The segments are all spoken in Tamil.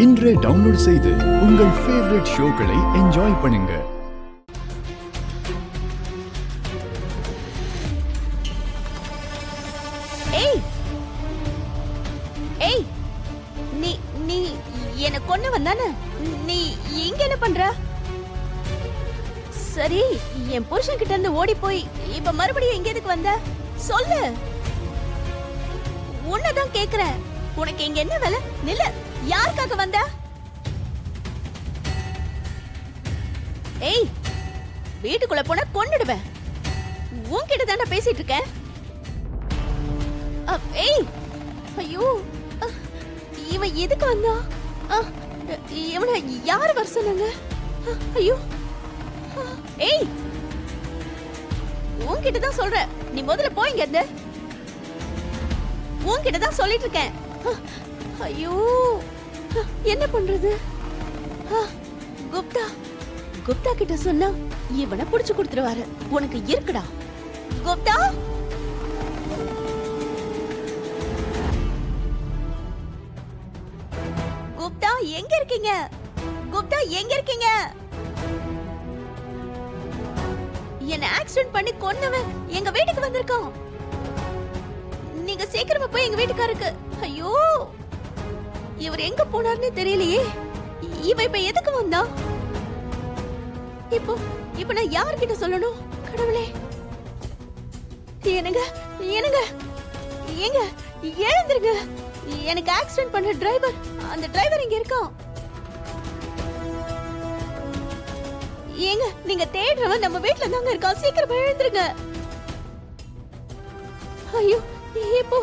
இன்றே டவுன்லோட் செய்து உங்கள் ஃபேவரட் ஷோக்களை என்ஜாய் பண்ணுங்க. ஏய் ஏய் நீ நீ என்ன கொன்னு வந்தானே, நீ இங்க என்ன பண்ற? சரி, என் புருஷன் கிட்ட இருந்து ஓடி போய் இப்ப மறுபடியும் இங்க எதுக்கு வந்த? சொல்லு. உன்னதான் கேக்குறேன், உனக்கு இங்க என்ன வேலை? நில்லு. யாருக்காக வந்த? ஏய், வீட்டுக்குள்ள போனா கொன்னுடுவேன். உன்கிட்ட தானே பேசிட்டு இருக்கேன். ஏய், ஐயோ, இவன் எதுக்கு வந்தா? இவனை யாரு வர சொன்னாங்க? ஐயோ, ஏய், உன்கிட்ட தான் சொல்றேன், நீ முதல்ல போயிங்க இருந்து. உன்கிட்ட தான் சொல்லிட்டு இருக்கேன். ஐயோ, என்ன பண்றது? குப்தா குப்தா கிட்ட சொன்னா இவனை புடிச்சு கொடுத்துருவாரு. உனக்கு இருக்குடா குப்தா. குப்தா எங்க இருக்கீங்க? குப்தா எங்க இருக்கீங்க? என்ன ஆக்சிடென்ட் பண்ணி கொன்னவன் எங்க வீட்டுக்கு வந்திருக்கான். நீங்க சீக்கிரமா போய் எங்க வீட்டுக்காருக்கு. ஐயோ, இவர் எங்க போனார்னே தெரியலையே. இவ இப்ப எதுக்கு வந்தா? இப்போ நான் யார்கிட்ட சொல்லணும்? கடவுளே, என்னங்க என்னங்க ஏங்க எழுந்திருங்க. எனக்கு ஆக்சிடென்ட் பண்ண டிரைவர், அந்த டிரைவர் இங்க இருக்கான். ஏங்க, நீங்க தேடுறவன் நம்ம வீட்ல தாங்க இருக்கான். சீக்கிரமா எழுந்திருங்க. ஐயோ, இப்போ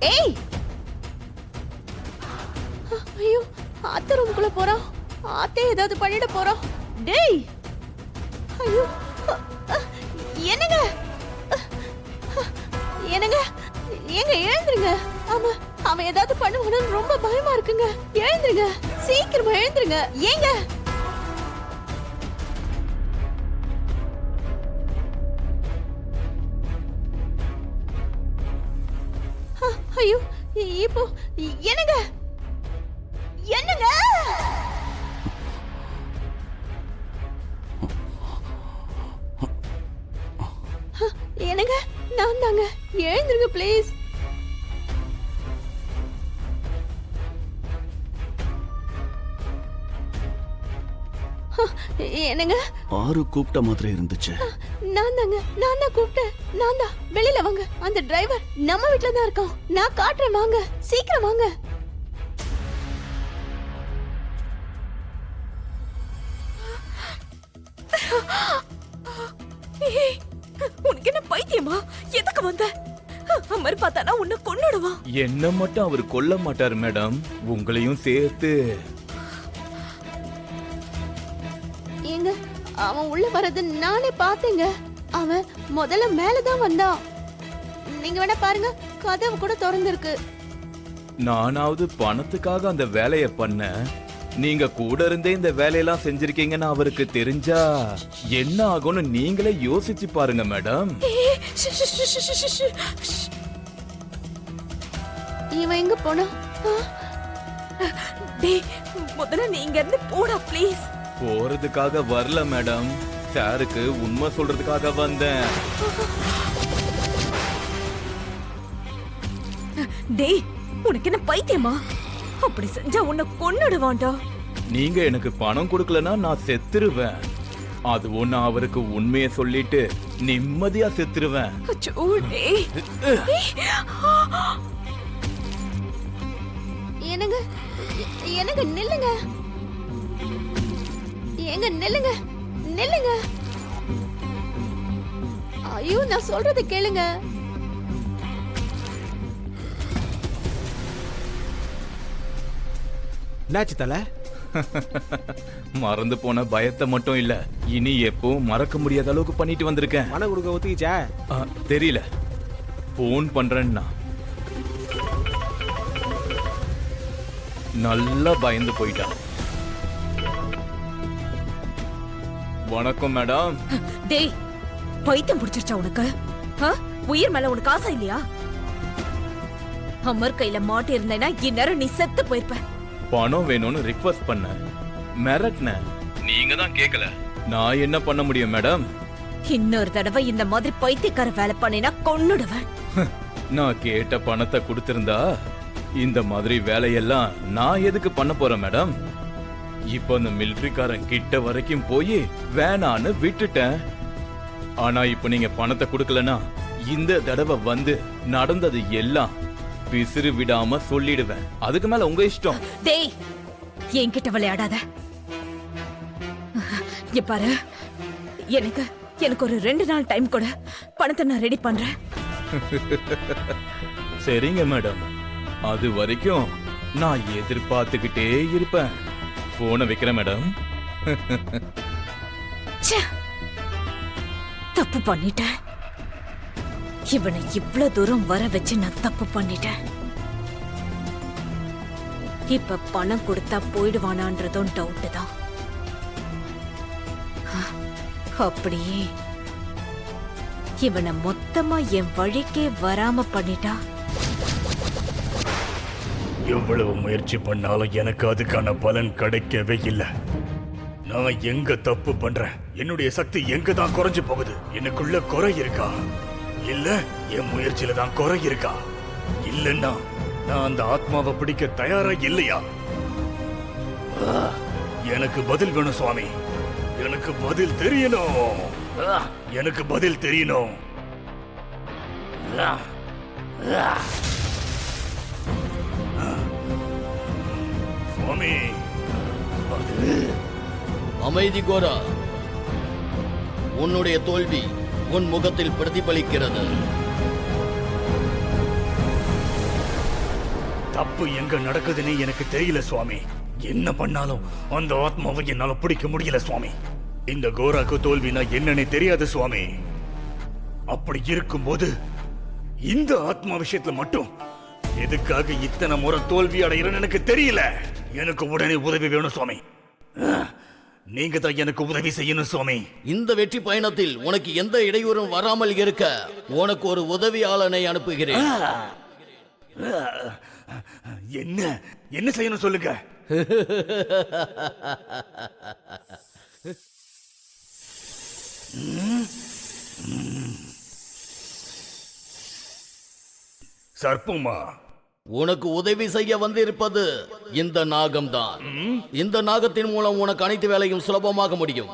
ஏய், ஐயோ, ஆத்த ரூமுக்குள்ள போறான். ஆத்தே ஏதாவது பண்ணிட போறான். டேய், ஐயோ, என்னங்க என்னங்க ஏங்க எழுந்துருங்க. ஆமா, அவன் ஏதாவது பண்ணுவானு ரொம்ப பயமா இருக்குங்க. எழுந்துருங்க, சீக்கிரமா எழுந்துருங்க. ஏங்க ஐயோ, இப்போ என்னங்க என்னங்க என்னங்க, நான் தாங்க. எழுந்துருங்க ப்ளீஸ். என்னங்க, ஆறு கூப்பிட்ட மாதிரி இருந்துச்சு. நான் தான் கூப்பிட்டேன். நான் தான். வெளியில வாங்க. அந்த டிரைவர் நம்ம வீட்ல தான் இருக்கான். நான் காட்டுறேன், வாங்க, சீக்கிரம் வாங்க. உனக்கு என்ன பைத்தியமா? எதுக்கு வந்த? அமர் பார்த்தானா உன்னை கொன்னுடுவான். என்ன மட்டும் அவர் கொல்ல மாட்டார் மேடம், உங்களையும் சேர்த்து. ஏங்க, அவன் உள்ள வரது நானே பார்த்தேங்க. அவன் முதல்ல மேலதான் வந்தான். நீங்க வேணா பாருங்க, கதவு கூட திறந்திருக்கு. நானாவது பணத்துக்காக அந்த வேலைய பண்ண, நீங்க கூட இருந்தே இந்த வேலையெல்லாம் செஞ்சிருக்கீங்கன்னு அவருக்கு தெரிஞ்சா என்ன ஆகும்னு நீங்களே யோசிச்சு பாருங்க மேடம். இவன் எங்க போனா? டேய், முதல்ல நீ இங்க இருந்து போடா ப்ளீஸ். போறதுக்காக வரல மேடம், சாருக்கு உண்மை சொல்றதுக்காக வந்தேன். டேய், உனக்கு என்ன பைத்தியமா? அப்படி செஞ்சா உன்னை கொன்னுடுவான்டா. நீங்க எனக்கு பணம் கொடுக்கலனா நான் செத்துருவேன். அதுவும் நான் அவருக்கு உண்மையை சொல்லிட்டு நிம்மதியா செத்துருவேன். அச்சோ, டேய். என்னங்க என்னங்க, நில்லுங்க. ஏங்க நில்லுங்க, நில்லுங்க. ஐயோ, நான் சொல்றத கேளுங்க. என்னாச்சு தல? மறந்து போன பயத்தை மட்டும் இல்ல, இனி எப்பவும் மறக்க முடியாத அளவுக்கு பண்ணிட்டு வந்திருக்கேன். பணம் கொடுக்க ஒத்துக்கிச்சா? தெரியல, போன் பண்றேன்னா. நல்லா பயந்து போயிட்டான். வணக்கம் மேடம். டேய், பைத்தியம் பிடிச்சிருச்சா உனக்கு? ஆ? உயிர் மேல உனக்கு ஆசை இல்லையா? அமர் கையில மாட்டி இருந்தேன்னா இந்நேரம் நீ செத்து போயிருப்ப. பணம் வேணும்னு ரிக்வெஸ்ட் பண்ண, மிரட்டின, நீங்க தான் கேட்கல. நான் என்ன பண்ண முடியும் மேடம்? இன்னொரு தடவை இந்த மாதிரி பைத்தியக்கார வேலை பண்ணினா கொன்னுடுவேன். நான் கேட்ட பணத்தை கொடுத்திருந்தா இந்த மாதிரி வேலையெல்லாம் நான் எதுக்கு பண்ண போறேன் மேடம்? இப்ப அந்த மிலிட்டரிக்காரன் கிட்ட வரைக்கும் போய் வேணான்னு விட்டுட்டேன். ஆனா இப்ப நீங்க பணத்தை கொடுக்கலனா இந்த தடவை வந்து நடந்தது எல்லாம் பிசிறு விடாம சொல்லிடுவேன். அதுக்கு மேல உங்க இஷ்டம். டேய், என்கிட்ட விளையாடாத. இங்க பாரு, எனக்கு ஒரு 2 நாள் டைம் கொடு. பணத்தை நான் ரெடி பண்றேன். சரிங்க மேடம், அது வரைக்கும் நான் எதிர்பார்த்துக்கிட்டே இருப்பேன். போனை வைக்கிறேன் மேடம். ச்சே, தப்பு பண்ணிட்டேன். இவனை இவ்வளவு தூரம் வர வச்சு நான் தப்பு பண்ணிட்டேன். இப்ப பணம் கொடுத்தா போயிடுவானான்றதும் டவுட் தான். அப்படியே இவனை மொத்தமா என் வழிக்கே வராம பண்ணிட்டா. எவ்வளவு முயற்சி பண்ணாலும் எனக்கு அதுக்கான பலன் கிடைக்கவே இல்லை. நான் எங்க தப்பு பண்றேன்? என்னுடைய சக்தி எங்க தான் குறைஞ்சு போகுது? எனக்குள்ள குறை இருக்கா? இல்ல என் முயற்சியில தான் குறை இருக்கா? இல்லன்னா நான் அந்த ஆத்மாவை பிடிக்க தயாரா இல்லையா? எனக்கு பதில் வேணும் சுவாமி. எனக்கு பதில் தெரியணும். எனக்கு பதில் தெரியணும். சுவாமி, அமைதி கோரா, உன்னுடைய தோல்வி உன் முகத்தில் பிரதிபலிக்கிறது. தப்பு எங்க நடக்குதுன்னு எனக்கு தெரியல சுவாமி. என்ன பண்ணாலும் அந்த ஆத்மாவை என்னால பிடிக்க முடியல சுவாமி. இந்த கோராக்கு தோல்வினா என்னன்னு தெரியாது சுவாமி. அப்படி இருக்கும்போது இந்த ஆத்மா விஷயத்துல மட்டும் எதுக்காக இத்தனை முறை தோல்வி அடைகிறேன்னு எனக்கு தெரியல. எனக்கு உடனே உதவி வேணும் சுவாமி. நீங்க தான் எனக்கு உதவி செய்யணும் சுவாமி. இந்த வெற்றி பயணத்தில் உனக்கு எந்த இடையூறும் வராமல் இருக்க உனக்கு ஒரு உதவியாளனை அனுப்புகிறேன். என்ன என்ன செய்யணும் சொல்லுங்க. சர்ப்பமா, உனக்கு உதவி செய்ய வந்திருப்பது இந்த நாகம்தான். இந்த நாகத்தின் மூலம் உனக்கு அனைத்து வேலையும் சுலபமாக முடியும்.